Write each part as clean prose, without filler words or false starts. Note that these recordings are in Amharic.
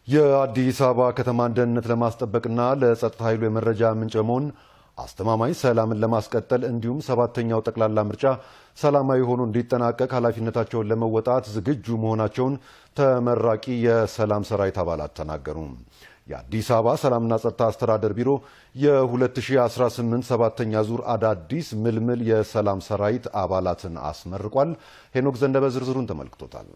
የአዲስ አበባ ከተማን ደህንነት ለማስጠበቅና ለጸጥታ ኃይሉ የመረጃ ምንጭ በመሆን አስተማማኝ ሰላምን ለማስቀጠል እንዲሁም ሰባተኛው ጠቅላላ ምርጫ ሰላማዊ ሆኖ እንዲጠናቀቅ ኃላፊነታቸውን ለመወጣት ዝግጁ መሆናቸውን ተመራቂ የሰላም ሰራዊት አባላት ተናገሩ። የአዲስ አበባ ሰላምና ጸጥታ አስተዳደር ቢሮ የ2018 ሰባተኛ ዙር አዳዲስ ምልምል የሰላም ሰራዊት አባላትን አስመርቋል። ሄኖክ ዘነበ ዝርዝሩን ተመልክቶታል።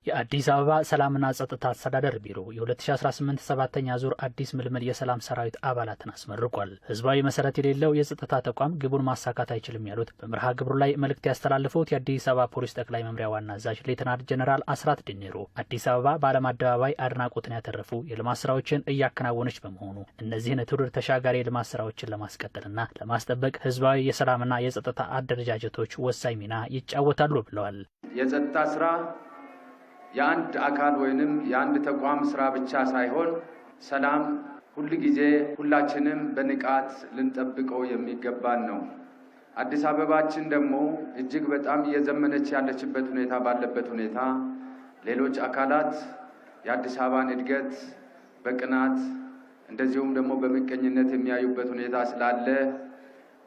የአዲስ አበባ ሰላምና ጸጥታ አስተዳደር ቢሮ የ2018 ሰባተኛ ዙር አዲስ ምልምል የሰላም ሰራዊት አባላትን አስመርቋል። ህዝባዊ መሰረት የሌለው የጸጥታ ተቋም ግቡን ማሳካት አይችልም ያሉት በመርሃ ግብሩ ላይ መልእክት ያስተላለፉት የአዲስ አበባ ፖሊስ ጠቅላይ መምሪያ ዋና አዛዥ ሌተናንት ጀነራል አስራት ድኔሮ አዲስ አበባ በዓለም አደባባይ አድናቆትን ያተረፉ የልማት ስራዎችን እያከናወነች በመሆኑ እነዚህን ትውልድ ተሻጋሪ የልማት ስራዎችን ለማስቀጠልና ለማስጠበቅ ህዝባዊ የሰላምና የጸጥታ አደረጃጀቶች ወሳኝ ሚና ይጫወታሉ ብለዋል። የጸጥታ ስራ የአንድ አካል ወይንም የአንድ ተቋም ስራ ብቻ ሳይሆን ሰላም ሁሉ ጊዜ ሁላችንም በንቃት ልንጠብቀው የሚገባን ነው። አዲስ አበባችን ደግሞ እጅግ በጣም እየዘመነች ያለችበት ሁኔታ ባለበት ሁኔታ ሌሎች አካላት የአዲስ አበባን እድገት በቅናት እንደዚሁም ደግሞ በምቀኝነት የሚያዩበት ሁኔታ ስላለ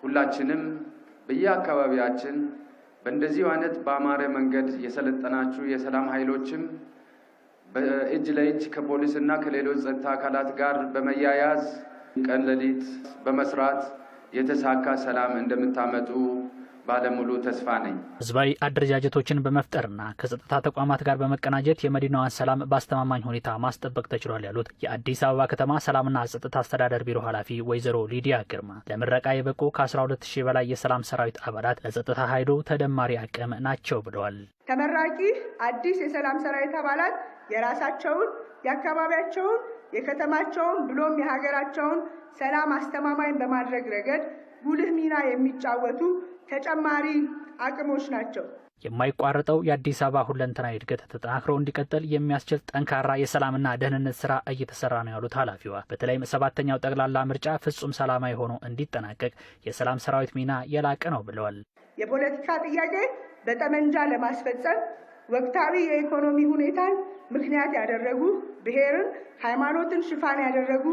ሁላችንም በየአካባቢያችን በእንደዚህ አይነት በአማረ መንገድ የሰለጠናችሁ የሰላም ኃይሎችም በእጅ ለእጅ ከፖሊስና ከሌሎች ጸጥታ አካላት ጋር በመያያዝ ቀን ሌሊት በመስራት የተሳካ ሰላም እንደምታመጡ ባለሙሉ ተስፋ ነኝ። ህዝባዊ አደረጃጀቶችን በመፍጠርና ከጸጥታ ተቋማት ጋር በመቀናጀት የመዲናዋን ሰላም በአስተማማኝ ሁኔታ ማስጠበቅ ተችሏል ያሉት የአዲስ አበባ ከተማ ሰላምና ጸጥታ አስተዳደር ቢሮ ኃላፊ ወይዘሮ ሊዲያ ግርማ ለምረቃ የበቁ ከ12000 በላይ የሰላም ሰራዊት አባላት ለጸጥታ ኃይሉ ተደማሪ አቅም ናቸው ብለዋል። ተመራቂ አዲስ የሰላም ሰራዊት አባላት የራሳቸውን የአካባቢያቸውን የከተማቸውን ብሎም የሀገራቸውን ሰላም አስተማማኝ በማድረግ ረገድ ጉልህ ሚና የሚጫወቱ ተጨማሪ አቅሞች ናቸው። የማይቋረጠው የአዲስ አበባ ሁለንተናዊ እድገት ተጠናክሮ እንዲቀጥል የሚያስችል ጠንካራ የሰላምና ደህንነት ስራ እየተሰራ ነው ያሉት ኃላፊዋ በተለይም ሰባተኛው ጠቅላላ ምርጫ ፍጹም ሰላማዊ ሆኖ እንዲጠናቀቅ የሰላም ሰራዊት ሚና የላቀ ነው ብለዋል። የፖለቲካ ጥያቄ በጠመንጃ ለማስፈጸም ወቅታዊ የኢኮኖሚ ሁኔታን ምክንያት ያደረጉ ብሔርን፣ ሃይማኖትን ሽፋን ያደረጉ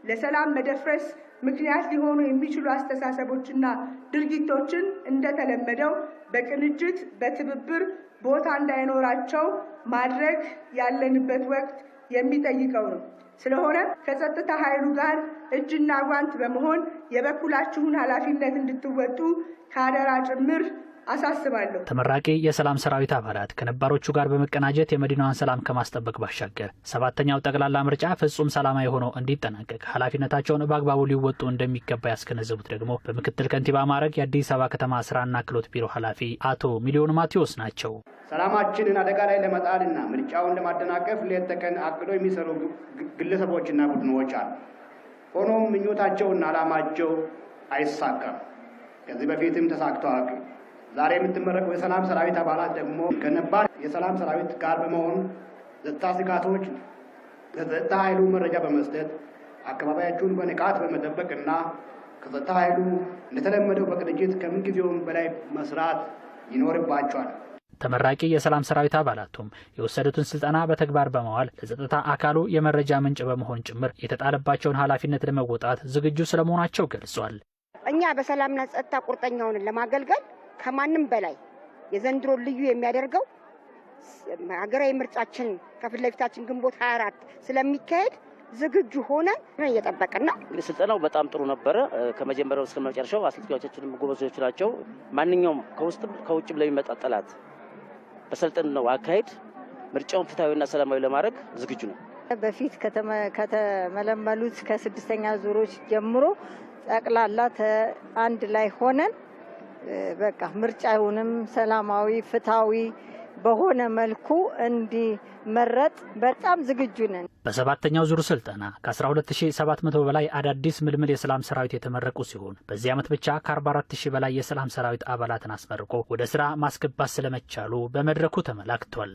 ለሰላም መደፍረስ ምክንያት ሊሆኑ የሚችሉ አስተሳሰቦችና ድርጊቶችን እንደተለመደው በቅንጅት በትብብር ቦታ እንዳይኖራቸው ማድረግ ያለንበት ወቅት የሚጠይቀው ነው። ስለሆነ ከጸጥታ ኃይሉ ጋር እጅና ጓንት በመሆን የበኩላችሁን ኃላፊነት እንድትወጡ ከአደራ ጭምር አሳስባለሁ። ተመራቂ የሰላም ሰራዊት አባላት ከነባሮቹ ጋር በመቀናጀት የመዲናዋን ሰላም ከማስጠበቅ ባሻገር ሰባተኛው ጠቅላላ ምርጫ ፍጹም ሰላማዊ ሆኖ እንዲጠናቀቅ ኃላፊነታቸውን በአግባቡ ሊወጡ እንደሚገባ ያስገነዘቡት ደግሞ በምክትል ከንቲባ ማዕረግ የአዲስ አበባ ከተማ ስራና ክህሎት ቢሮ ኃላፊ አቶ ሚሊዮን ማቴዎስ ናቸው። ሰላማችንን አደጋ ላይ ለመጣልና ምርጫውን ለማደናቀፍ ሌት ተቀን አቅዶ የሚሰሩ ግለሰቦችና ቡድኖች አሉ። ሆኖም ምኞታቸውና ዓላማቸው አይሳካም። ከዚህ በፊትም ተሳክተዋል። ዛሬ የምትመረቀው የሰላም ሰራዊት አባላት ደግሞ ከነባር የሰላም ሰራዊት ጋር በመሆን ጸጥታ ስጋቶች ለጸጥታ ኃይሉ መረጃ በመስጠት አካባቢያችሁን በንቃት በመጠበቅና ከጸጥታ ኃይሉ እንደተለመደው በቅንጅት ከምንጊዜውም በላይ መስራት ይኖርባቸዋል። ተመራቂ የሰላም ሰራዊት አባላቱም የወሰዱትን ስልጠና በተግባር በመዋል ለጸጥታ አካሉ የመረጃ ምንጭ በመሆን ጭምር የተጣለባቸውን ኃላፊነት ለመወጣት ዝግጁ ስለመሆናቸው ገልጿል። እኛ በሰላምና ጸጥታ ቁርጠኛውን ለማገልገል ከማንም በላይ የዘንድሮ ልዩ የሚያደርገው ሀገራዊ ምርጫችን ከፊት ለፊታችን ግንቦት 24 ስለሚካሄድ ዝግጁ ሆነን እየጠበቅን ነው። ስልጠናው በጣም ጥሩ ነበረ። ከመጀመሪያው እስከ መጨረሻው አሰልጣኞቻችንም ጎበዞች ናቸው። ማንኛውም ከውስጥም ከውጭም ለሚመጣ ጠላት በሰልጠናው አካሄድ ምርጫውን ፍትሐዊና ሰላማዊ ለማድረግ ዝግጁ ነው። በፊት ከተመለመሉት ከስድስተኛ ዙሮች ጀምሮ ጠቅላላ አንድ ላይ ሆነን በቃ ምርጫውንም ሰላማዊ ፍትሃዊ በሆነ መልኩ እንዲመረጥ በጣም ዝግጁ ነን። በሰባተኛው ዙር ስልጠና ከ12700 በላይ አዳዲስ ምልምል የሰላም ሰራዊት የተመረቁ ሲሆን በዚህ ዓመት ብቻ ከ44000 በላይ የሰላም ሰራዊት አባላትን አስመርቆ ወደ ስራ ማስገባት ስለመቻሉ በመድረኩ ተመላክቷል።